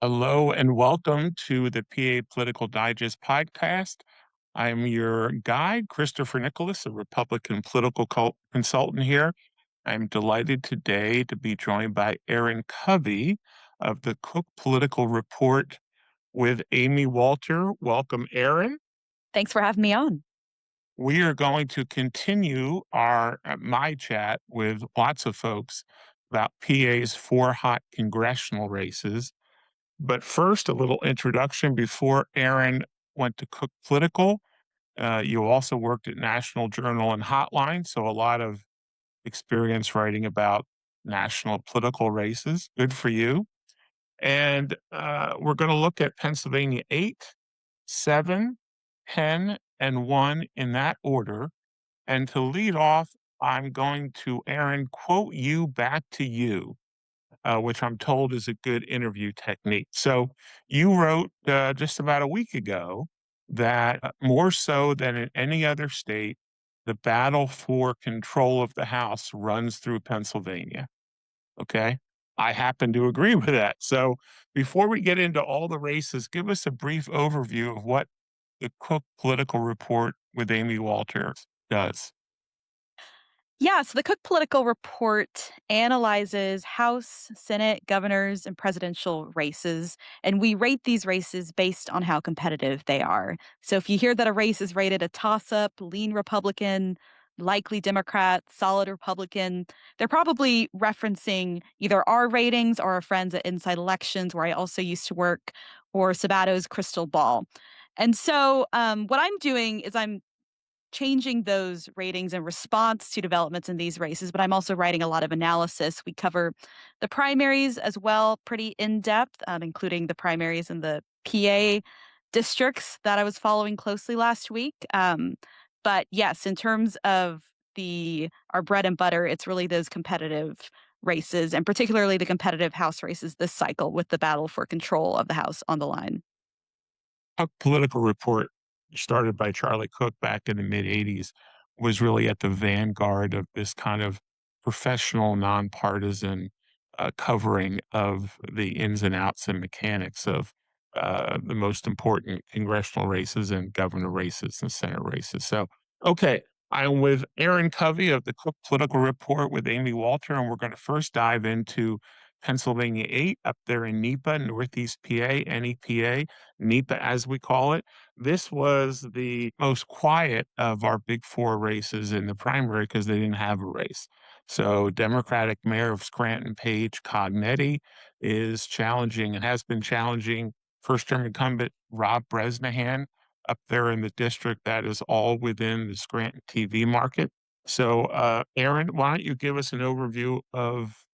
Hello and welcome to the PA Political Digest podcast. I'm your guide, Christopher Nicholas, a Republican political consultant here. I'm delighted today to be joined by Erin Covey of the Cook Political Report with Amy Walter. Welcome, Erin. Thanks for having me on. We are going to continue our my chat with lots of folks about PA's four hot congressional races. But first, a little introduction before Erin went to Cook Political. You also worked at National Journal and Hotline, so a lot of experience writing about national political races. Good for you. And we're going to look at Pennsylvania 8, 7, 10, and 1 in that order. And to lead off, I'm going to, Erin, quote you back to you, which I'm told is a good interview technique. So you wrote just about a week ago that more so than in any other state, the battle for control of the House runs through Pennsylvania. Okay. I happen to agree with that. So before we get into all the races, give us a brief overview of what the Cook Political Report with Amy Walters does. Yeah, so the Cook Political Report analyzes House, Senate, governors, and presidential races, and we rate these races based on how competitive they are. So if you hear that a race is rated a toss up, lean Republican, likely Democrat, solid Republican, they're probably referencing either our ratings or our friends at Inside Elections, where I also used to work, or Sabato's Crystal Ball. And so what I'm doing is I'm changing those ratings in response to developments in these races, but I'm also writing a lot of analysis. We cover the primaries as well, pretty in depth, including the primaries in the PA districts that I was following closely last week. But yes, in terms of the our bread and butter, it's really those competitive races, and particularly the competitive House races this cycle, with the battle for control of the House on the line. A political report started by Charlie Cook back in the mid 80s was really at the vanguard of this kind of professional, nonpartisan covering of the ins and outs and mechanics of the most important congressional races and governor races and senate races. So, okay, I'm with Erin Covey of the Cook Political Report with Amy Walter, and we're going to first dive into Pennsylvania 8 up there in NEPA, Northeast PA, NEPA. NEPA, as we call it. This was the most quiet of our big four races in the primary because they didn't have a race. So, Democratic Mayor of Scranton Paige Cognetti is challenging and has been challenging first term incumbent Rob Bresnahan up there in the district that is all within the Scranton TV market. So, Erin, why don't you give us an overview of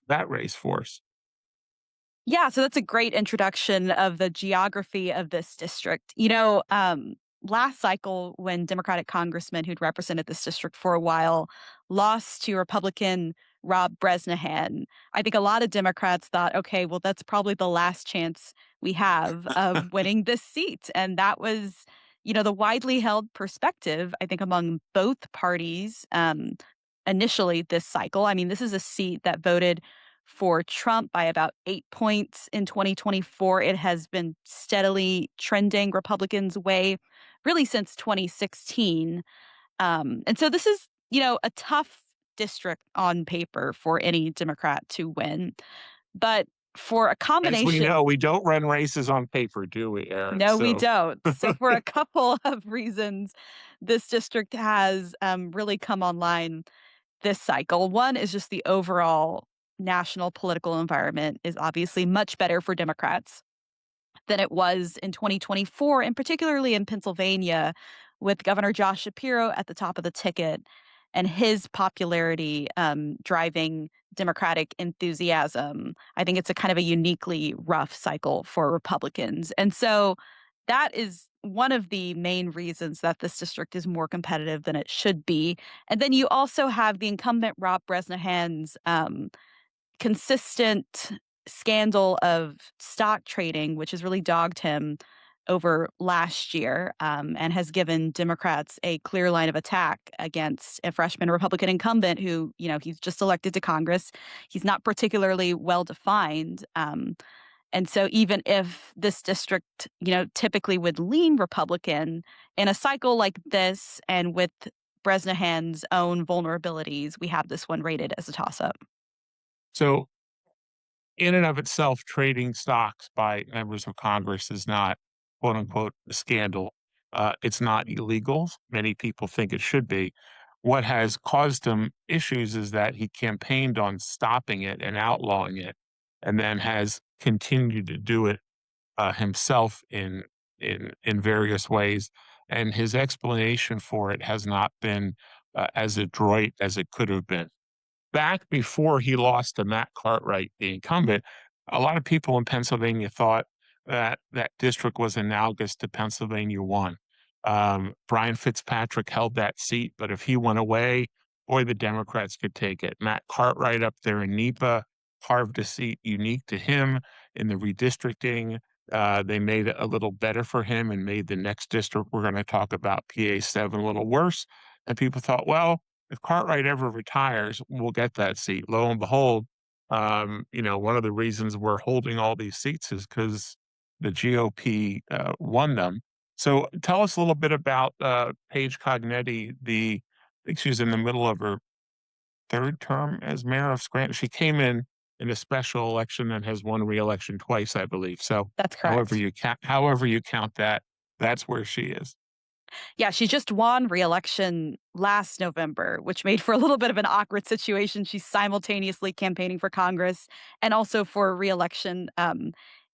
that race for us? Yeah, so that's a great introduction of the geography of this district. Last cycle, when Democratic congressman who'd represented this district for a while lost to Republican Rob Bresnahan, I think a lot of Democrats thought, okay, well, that's probably the last chance we have of winning this seat. And that was, the widely held perspective, I think, among both parties initially this cycle. I mean, this is a seat that voted for Trump by about 8 points in 2024. It has been steadily trending Republicans' way really since 2016. And so this is, a tough district on paper for any Democrat to win. But for a As we combination, know, we don't run races on paper, do we, Erin? no, we So don't. So for a couple of reasons, this district has really come online this cycle. One is just the overall national political environment is obviously much better for Democrats than it was in 2024, and particularly in Pennsylvania, with Governor Josh Shapiro at the top of the ticket and his popularity driving Democratic enthusiasm. I think it's a kind of a uniquely rough cycle for Republicans. And so that is one of the main reasons that this district is more competitive than it should be. And then you also have the incumbent Rob Bresnahan's consistent scandal of stock trading, which has really dogged him over last year, and has given Democrats a clear line of attack against a freshman Republican incumbent who, he's just elected to Congress. He's not particularly well defined. And so even if this district, typically would lean Republican in a cycle like this and with Bresnahan's own vulnerabilities, we have this one rated as a toss up. So, in and of itself, trading stocks by members of Congress is not, quote unquote, a scandal. It's not illegal. Many people think it should be. What has caused him issues is that he campaigned on stopping it and outlawing it, and then has continued to do it himself in various ways. And his explanation for it has not been as adroit as it could have been. Back before he lost to Matt Cartwright, the incumbent, a lot of people in Pennsylvania thought that that district was analogous to Pennsylvania 1. Brian Fitzpatrick held that seat, but if he went away, boy, the Democrats could take it. Matt Cartwright up there in NEPA carved a seat unique to him in the redistricting. They made it a little better for him and made the next district we're going to talk about, PA-7, a little worse. And people thought, well, if Cartwright ever retires, we'll get that seat. Lo and behold, one of the reasons we're holding all these seats is because the GOP won them. So tell us a little bit about Paige Cognetti. I think she's in the middle of her third term as mayor of Scranton. She came in a special election and has won re-election twice, I believe. So That's correct. however you count that, that's where she is. Yeah, she just won re-election last November, which made for a little bit of an awkward situation. She's simultaneously campaigning for Congress and also for re-election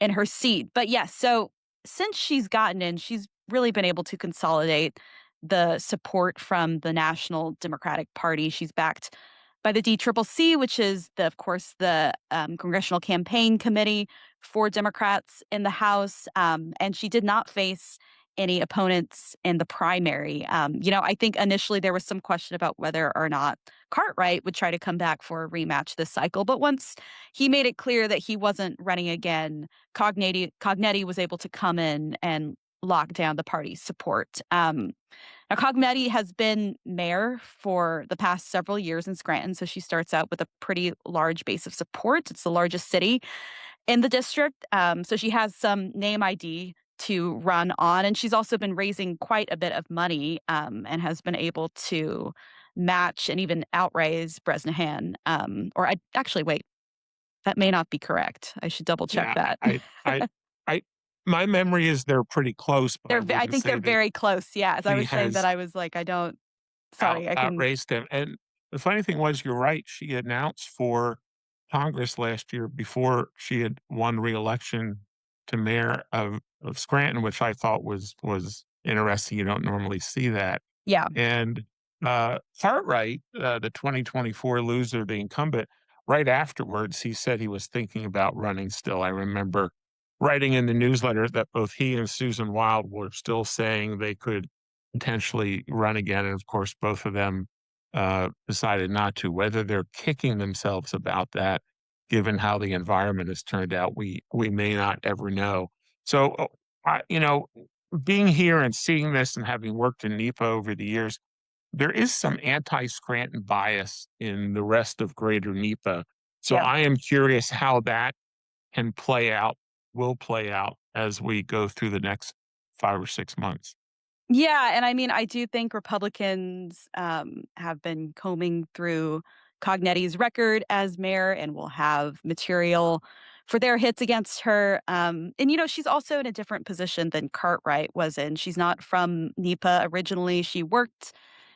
in her seat. But yes, so since she's gotten in, she's really been able to consolidate the support from the National Democratic Party. She's backed by the DCCC, which is, of course, the Congressional Campaign Committee for Democrats in the House. And she did not face any opponents in the primary. I think initially there was some question about whether or not Cartwright would try to come back for a rematch this cycle. But once he made it clear that he wasn't running again, Cognetti was able to come in and lock down the party's support. Now, Cognetti has been mayor for the past several years in Scranton, so she starts out with a pretty large base of support. It's the largest city in the district. So she has some name ID to run on. And she's also been raising quite a bit of money and has been able to match and even outraise Bresnahan. Or I actually, wait, that may not be correct. I should double check Yeah, that. I I my memory is they're pretty close, but I I wouldn't think they're say that very close. Yeah. As I she was saying that, has I was like, I don't, sorry, I can, outraced him. And the funny thing was, you're right. She announced for Congress last year before she had won re-election to mayor of Scranton, which I thought was interesting. You don't normally see that. yeah. And Cartwright, the 2024 loser, the incumbent, right afterwards, he said he was thinking about running still. I remember writing in the newsletter that both he and Susan Wild were still saying they could potentially run again. And of course, both of them decided not to. Whether they're kicking themselves about that, given how the environment has turned out, we may not ever know. So, being here and seeing this and having worked in NEPA over the years, there is some anti-Scranton bias in the rest of Greater NEPA. So Yeah. I am curious how that can play out, will play out as we go through the next 5 or 6 months. Yeah, and I mean, I do think Republicans have been combing through Cognetti's record as mayor and will have material for their hits against her. And she's also in a different position than Cartwright was in. She's not from NEPA originally. She worked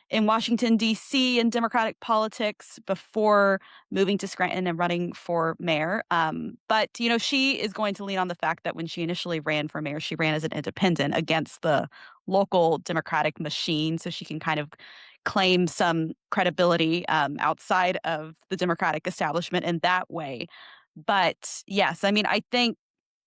in Washington, D.C. in Democratic politics before moving to Scranton and running for mayor. But she is going to lean on the fact that when she initially ran for mayor, she ran as an independent against the local Democratic machine. So she can kind of claim some credibility outside of the Democratic establishment in that way. But yes, I mean, I think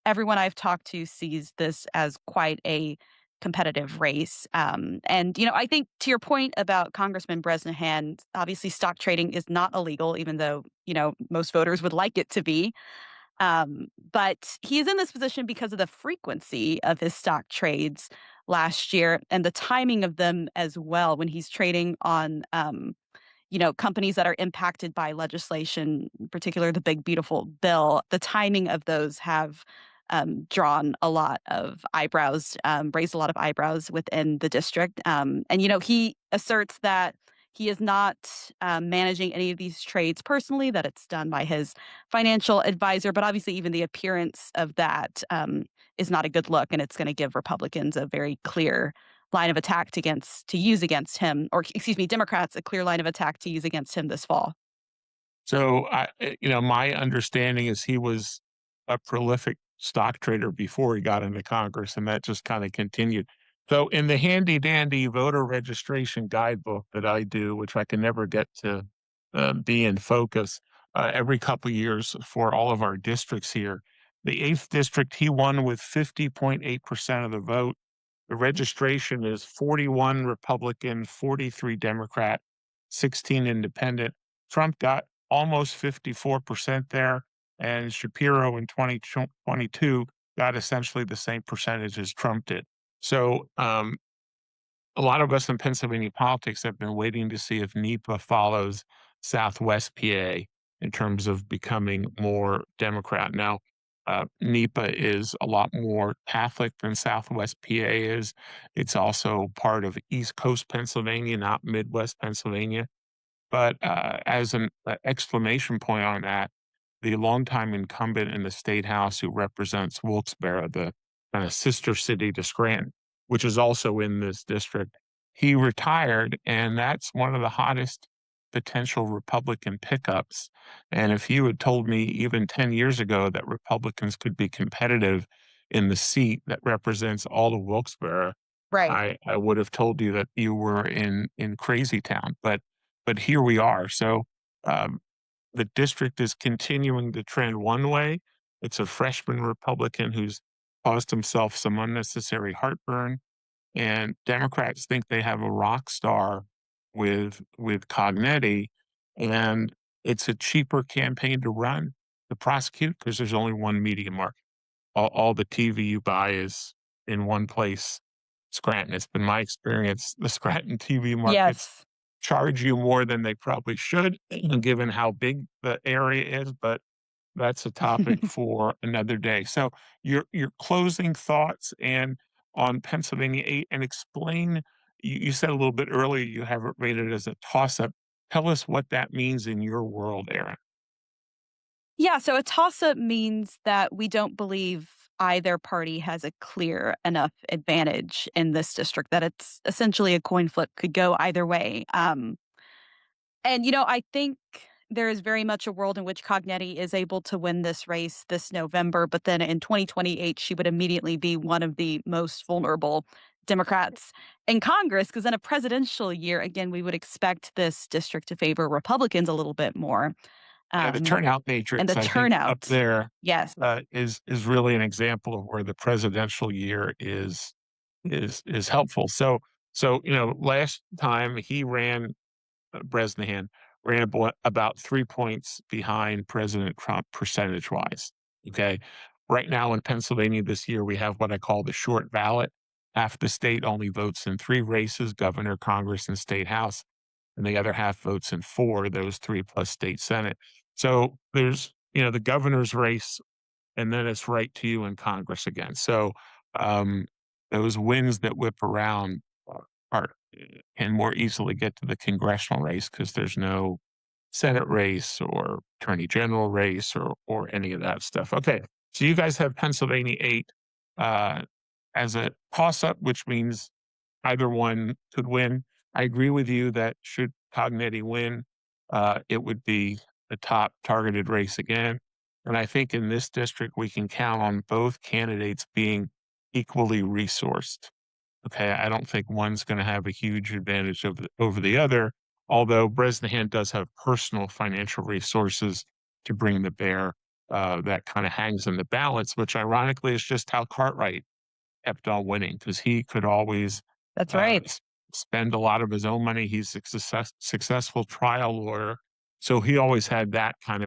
everyone I've talked to sees this as quite a competitive race. And I think to your point about Congressman Bresnahan, obviously stock trading is not illegal, even though most voters would like it to be. But he is in this position because of the frequency of his stock trades last year and the timing of them as well when he's trading on companies that are impacted by legislation, in particular the big beautiful bill, the timing of those have drawn a lot of eyebrows, raised a lot of eyebrows within the district. And he asserts that he is not managing any of these trades personally, that it's done by his financial advisor. But obviously, even the appearance of that is not a good look, and it's going to give Republicans a very clear line of attack to use against him, or excuse me, Democrats a clear line of attack to use against him this fall. So, my understanding is he was a prolific stock trader before he got into Congress, and that just kind of continued. So, in the handy dandy voter registration guidebook that I do, which I can never get to be in focus every couple of years for all of our districts here, the 8th district, he won with 50.8% of the vote. The registration is 41 Republican, 43 Democrat, 16 independent. Trump got almost 54% there, and Shapiro in 2022 got essentially the same percentage as Trump did. So, a lot of us in Pennsylvania politics have been waiting to see if NEPA follows Southwest PA in terms of becoming more Democrat. Now, NEPA is a lot more Catholic than Southwest PA is. It's also part of East Coast Pennsylvania, not Midwest Pennsylvania. But as an exclamation point on that, the longtime incumbent in the state house who represents Wilkes-Barre, the kind of sister city to Scranton, which is also in this district, he retired, and that's one of the hottest potential Republican pickups. And if you had told me even 10 years ago that Republicans could be competitive in the seat that represents all of Wilkes-Barre, Right. I would have told you that you were in crazy town. But here we are. So um, the district is continuing to trend one way. It's a freshman Republican who's caused himself some unnecessary heartburn, and Democrats think they have a rock star with Cognetti, and it's a cheaper campaign to run to prosecute because there's only one media market. All the TV you buy is in one place, Scranton. It's been my experience. The Scranton TV markets Yes. charge you more than they probably should, given how big the area is, but that's a topic for another day. So your closing thoughts and on Pennsylvania 8 and explain you said a little bit earlier you have it rated as a toss-up. Tell us what that means in your world, Erin. Yeah, so a toss-up means that we don't believe either party has a clear enough advantage in this district, that it's essentially a coin flip, could go either way. And I think there is very much a world in which Cognetti is able to win this race this November, but then in 2028 she would immediately be one of the most vulnerable Democrats in Congress, because in a presidential year, again, we would expect this district to favor Republicans a little bit more. Yeah, the Um, turnout and the matrix, I think, up turnout, there, yes, is really an example of where the presidential year is helpful. So, last time he ran Bresnahan ran about 3 points behind President Trump percentage-wise, okay? Right now in Pennsylvania this year, we have what I call the short ballot. Half the state only votes in 3 races, governor, Congress, and state house, and the other half votes in 4, those 3 plus state senate. So there's, the governor's race, and then it's right to you in Congress again. So, um, those winds that whip around are can more easily get to the congressional race because there's no Senate race or attorney general race or any of that stuff. Okay, so you guys have Pennsylvania 8 uh, as a toss-up, which means either one could win. I agree with you that should Cognetti win, it would be the top targeted race again. And I think in this district, we can count on both candidates being equally resourced. Okay, I don't think one's gonna have a huge advantage over the other, although Bresnahan does have personal financial resources to bring to bear, that kinda hangs in the balance, which ironically is just how Cartwright kept on winning because he could always, that's right. s spend a lot of his own money. He's a successful trial lawyer, so he always had that kind of